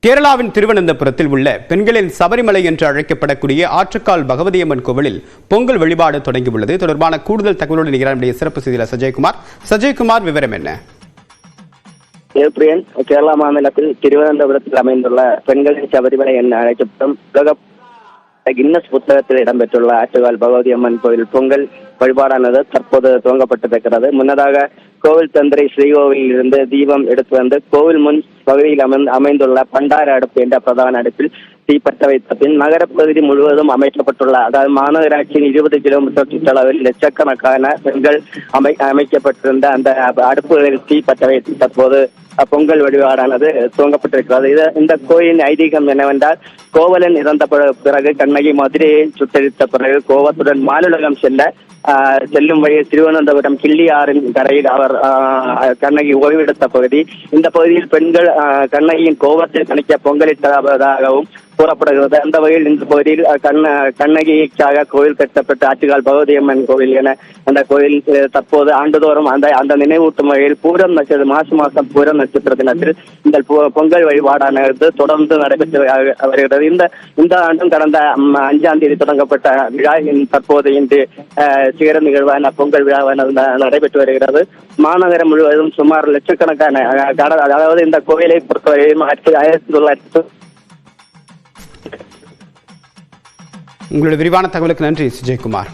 கேரளாவின் திருவனந்தபுரத்தில் உள்ள பெண்களின் சபரிமலை என்று அழைக்கப்படக்கூடிய ஆற்றுக்கால் பகவதியம்மன் கோவிலில் பொங்கல் வழிபாடு தொடங்கியுள்ளது. தொடர்பான கூடுதல் தகவலுடன் நம்முடைய சிறப்பு செய்தியாளர் சஜய்குமார் விவரம் என்ன? கேரளா மாநிலத்தில் திருவனந்தபுரத்தில் அமைந்துள்ள பெண்களின் சபரிமலை என அழைக்கப்படும் கின்னஸ் புத்தகத்தில் இடம்பெற்றுள்ள ஆற்றுக்கால் பகவதியம்மன் கோவில் பொங்கல் வழிபாடானது தற்போது துவங்கப்பட்டிருக்கிறது. முன்னதாக கோவில் தந்திரி ஸ்ரீகோவிலில் இருந்து தீபம் எடுத்து வந்து கோவில் முன் பகுதியில் அமைந்துள்ள பண்டார அடுப்பு என்ற பிரதான அடுப்பில் தீப்பற்ற வைத்த பின் நகரப்பகுதி முழுவதும் அமைக்கப்பட்டுள்ள, அதாவது மாநகராட்சியின் 20 கிலோமீட்டர் சுற்றளவில் லட்சக்கணக்கான பெண்கள் அமைக்கப்பட்டிருந்த அந்த அடுப்புகளில் தீப்பற்ற வைத்து தற்போது பொங்கல் வழிபாடானது துவங்கப்பட்டிருக்கிறது. இந்த கோயிலின் ஐதீகம் என்னவென்றால், கோவலன் இறந்த பிறகு கண்ணகி மதுரையை சுட்டரித்த பிறகு கோவத்துடன் மாலுலகம் செல்லும் வழியில் திருவனந்தபுரம் கிள்ளி ஆறின் கரையில் அவர் கண்ணகி ஓய்வெடுத்த பகுதி. இந்த பகுதியில் பெண்கள் கண்ணகியின் கோபத்தில் கணிக்க பொங்கலிட்டதாகவும் கூறப்படுகிறது. அந்த வகையில் இந்த பகுதியில் கண்ணகிக்காக கோவில் கட்டப்பட்ட ஆற்றுக்கால் பகவதியம்மன் கோவில் என அந்த கோயில் தற்போது ஆண்டுதோறும் அந்த நினைவூட்டும் வகையில் பூரம் நட்சத்திர மாசம் பூரம் நட்சத்திர தினத்தில் இந்த பொங்கல் வழிபாடானது தொடர்ந்து நடைபெற்று வருகிறது. இந்த ஆண்டும் கடந்த 5ஆம் தேதி தொடங்கப்பட்ட விழா தற்போது இன்று சிகர நிகழ்வான பொங்கல் விழாவானது நடைபெற்று வருகிறது. மாநகரம் முழுவதும் சுமார் லட்சக்கணக்கான, அதாவது இந்த கோயிலை பொறுத்தவரையும் 1900 உங்களுடைய விரிவான தகவலுக்கு நன்றி சஜய்குமார்.